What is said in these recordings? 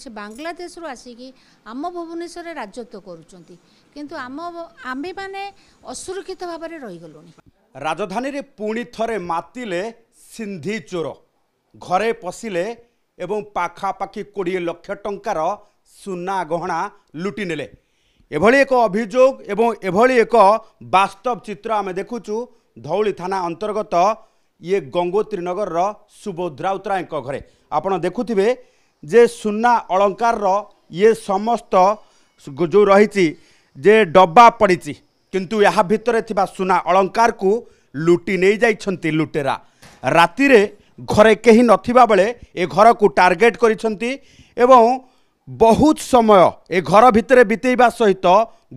से बांग्लादेश रु आसिकी आम भुवनेश्वर राजत्व करुँच किंतु आमे माने असुरक्षित भाव में रहीगलु। राजधानी रे पुणी थरे मातिले सिंधी चोर घरे पशिले एवं पाखापाखि 20 लाख टंकार सुना गहना लुटि नेले। एभली एक अभियोग एवं एभली एक वास्तव चित्र आम देखुचु धौली थाना अंतर्गत ये गंगोत्री नगर सुबोध राउतराय घरे आपण देखुथिबे जे सुना अलंकार ये समस्त जो रही जे डब्बा पड़ी किंतु यहाँ भितर थिबा सुना अलंकार को लुटि नहीं जाइछंती लुटेरा। राति रे घरे कहीं नथिबा बेले ए घर को टार्गेट करिछंती एवं बहुत समय ए घर भितर बितेइबा सहित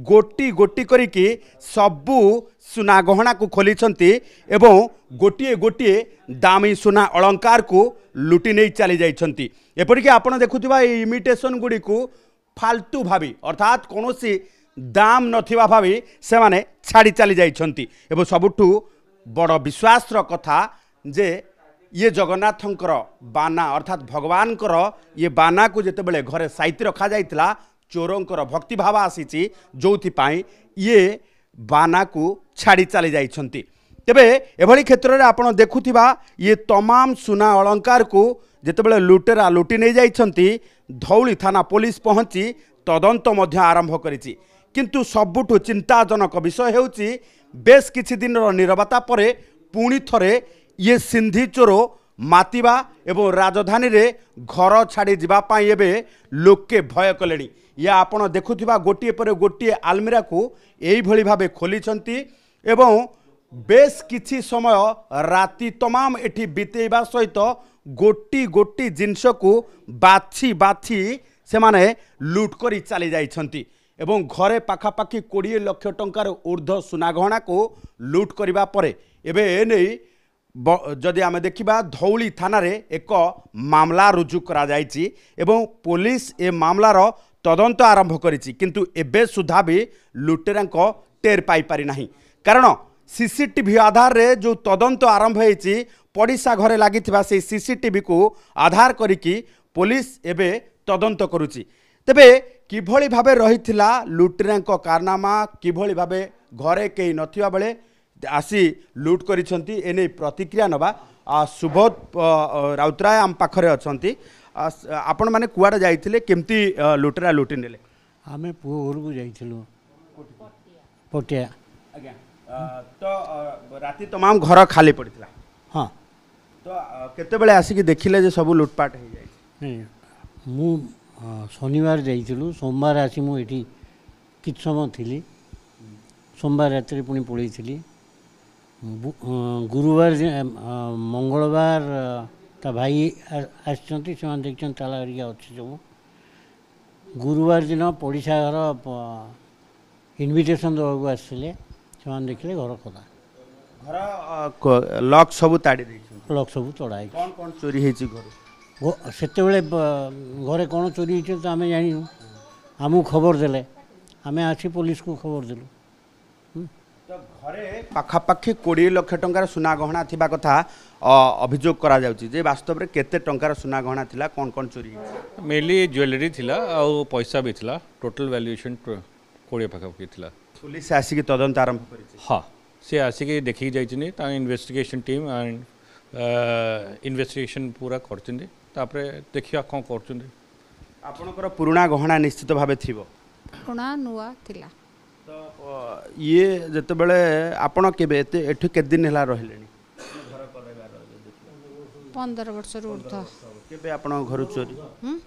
गोटी गोटी करिकी सबू सुना गहना को खोलिछंती एवं गोटिए गोटिए दामी सुना अलंकार को लुटि नहीं चली जाइछंती। एपरिक आपण देखुथिबा ए इमिटेशन गुडी को फालतू भावी अर्थात कौनसी दाम नथिबा भावी से माने छाड़ी चली जाइछंती। एवं सबुठू बड़ विश्वासर कथा जे ये जगन्नाथंकर बाना अर्थात भगवान ये बाना को जितेबाला घरे साइति रखा जाइतिला चोरंकर भक्ति भाव आसी जो ये बाना को छाड़ी चली जाइछंती। तेबे एभली क्षेत्र में आपण देखुथिबा ये तमाम सुना अलंकार को जितेबाला लुटेरा लुटि नहीं जाइछंती धौली थाना पुलिस पहुंची तदंत मध्य आरंभ करिछि। किंतु सबुठु चिंताजनक विषय हेउछि बेस किछि दिन नीरवता परे पुणी थरे ये सिंधी चोर मातिबा एवं राजधानी रे घर छाड़ी जीवा पाई एबे लोके भय कलेनी। या आपण देखुथिबा गोटिए पर गोटिए आलमीरा को एई भली भाबे खोलिछंती एवं बेस किछि समय राति तमाम एठी बितेइबा सहित गोटी गोटी जिनस को बाछी बाछी से माने लूट करी चली जाइछंती एवं घरे पाखापाखि 20 लाख टंकार ऊर्ध्व सुना गहना को लूट करिबा परे एबे एनै जदि आम देखा धौली थाना रे एक मामला रुजु करा जाइछि एवं पुलिस ए मामलार तदंत आरंभ करिछि। किंतु एबे सुधा भी लुटेरांक टेर पाई पारि नाही कारण सीसीटीवी आधार रे जो तदंत आरंभ होइछि पड़िशा घरे लागिथिबा से सीसीटीवी को आधार करिकी पुलिस एबे तदंत करुछि। तेबे किभली भाबे रहिथिला लुटेरांक कारनामा किभली भाबे घरे केही नथिबा बेले आसी लुट करिसंती एने प्रतिक्रिया नबा सुबोध राउतराय आम पाखरे अछंती। आपण माने कुआडे जाइथिले केमती लुटेरा लुटि नेले? आमे पुओ घर को जाइथिलु पटिया आज्ञा तो राति तमाम घर खाली पड़ितला। हाँ तो केते बेले आसी कि देखिले जे सब लुटपाट हे जाय? नहीं मु शनिवार जाइथिलु सोमवार आसी मु एठी किछ समय थिली सोमवार रात्रि पुणी पळैथिली गुरुवार मंगलवार ता भाई आसचंती से देखते ताला हरिका अच्छी सब गुरुवार दिन पड़िशा घर इनविटेशन देवाक आसते से देखिले घर खोला घर लॉक सब ताड़ी लॉक सब तड़ा कौन कौन चोरी है घर से घरे कौन चोरी होती तो आम जानु आमको खबर देले आम आसी पुलिस को खबर देलु। तो घरे पाखापाखि 20 लाख टंकार सुना गहना थिबा कथा अभियोग करा जाउची जे वास्तव रे केते टंकार सुना गहना थिला कौन कौन चोरी मेनली ज्वेलरी थिला और पैसा भी थिला टोटल वैल्यूएशन 20 पाखापाखि थिला। पुलिस आसिक तदंत आरंभ करिछि? हाँ से आसिक देखि जाइछनी ता इन्वेस्टिगेशन टीम एंड इन्वेस्टिगेशन पूरा करछनी तापरे देखिया कोन करछनी। आपनकर पुराना गहना निश्चित भाबे थिबो? पुराना नुआ थिला। तो ये जते बेले आपण केबे एठु के दिन हला रहलेनी? 15 वर्ष ऊर्ध। केबे आपण घर चोरी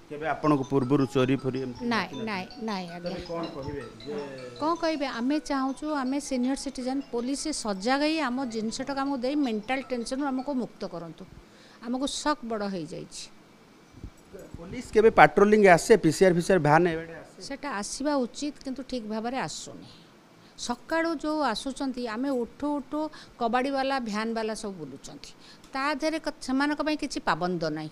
केबे आपण को पूर्वरु चोरी फरी नाइ नाइ नाइ आगे कोन कहिबे जे कोन कहिबे आमे चाहूछु आमे सीनियर सिटीजन पुलिस सजग ही आम जिनसटा हमको दे मेंटल टेंशन हमको मुक्त करंतु हमको शक बड़ हो जाइछि। पुलिस केबे पेट्रोलिंग आसे पीसीआर फिसीआर भ्यान एबे आसे सेटा आसीबा उचित किंतु ठीक भाबरे आसुनी सकाळो जो आसुचंती आमे उठो उठो कबाड़ी वाला भ्यान वाला सब बुलुचंती ता धेरे सेमानक पई किछि पाबंद नाही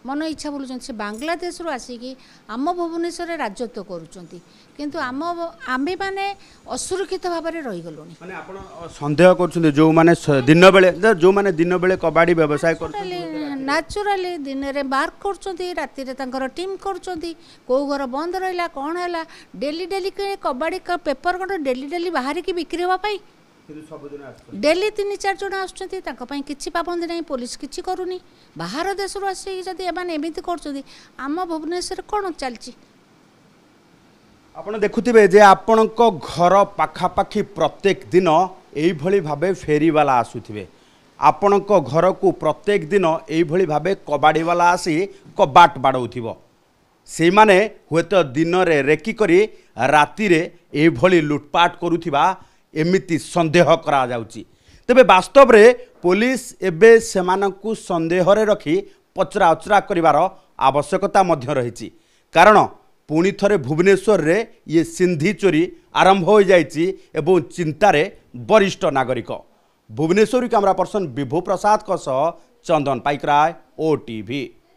मन इच्छा बुलुଛନ୍ତି से बांग्लादेश रु आसिकी आम भुवनेश्वर राजत्व करुଛନ୍ତି किंतु आमे माने असुरक्षित भाव में रहीगलुनी माने आपण संदेह करछुंते जो माने दिन बेले कबाड़ी व्यवसाय करछुंते न्याचुराली दिन रे मार्क करछुंती राति रे तांकर टीम करछुंती को घर बंद रहिला कोन हैला डेली डेली के कबाड़ी का पेपर कोन डेली डेली बाहर की बिक्री होबा पाई डेली 3-4 जन आसुଛନ୍ତି ତାଙ୍କ ପାଇଁ କିଛି ପାବନ୍ଦ ନାହିଁ पुलिस କିଛି କରୁନି बाहर देश रो आसी जदी एमाने एमिति करछुंती आम भुवनेश्वर कोन चलची आपण देखुथिबे जे आपणक घर पाखापाखी प्रत्येक दिन एई भली भाबे फेरीवाला आसुथिबे आपणक घर को प्रत्येक दिन एई भली भाबे कबाड़ी वाला आसी कबाट बाडौथिबो से माने हुएत दिन रे रेकी करी राति रे एई भली लुटपाट करुथिबा एमिति संदेह करा जाउची तेबे वास्तव रे पुलिस एबे सेमानकु संदेह रे रखी पचरा उचरा करिवार आवश्यकता मध्य रहिची कारण पुणी थरे भुवनेश्वर रे ये सिंधी चोरी आरंभ हो जाइची एवं चिंतारे वरिष्ठ नागरिक भुवनेश्वरी कैमरा पर्सन विभु प्रसाद चंदन पाइकराय OTV।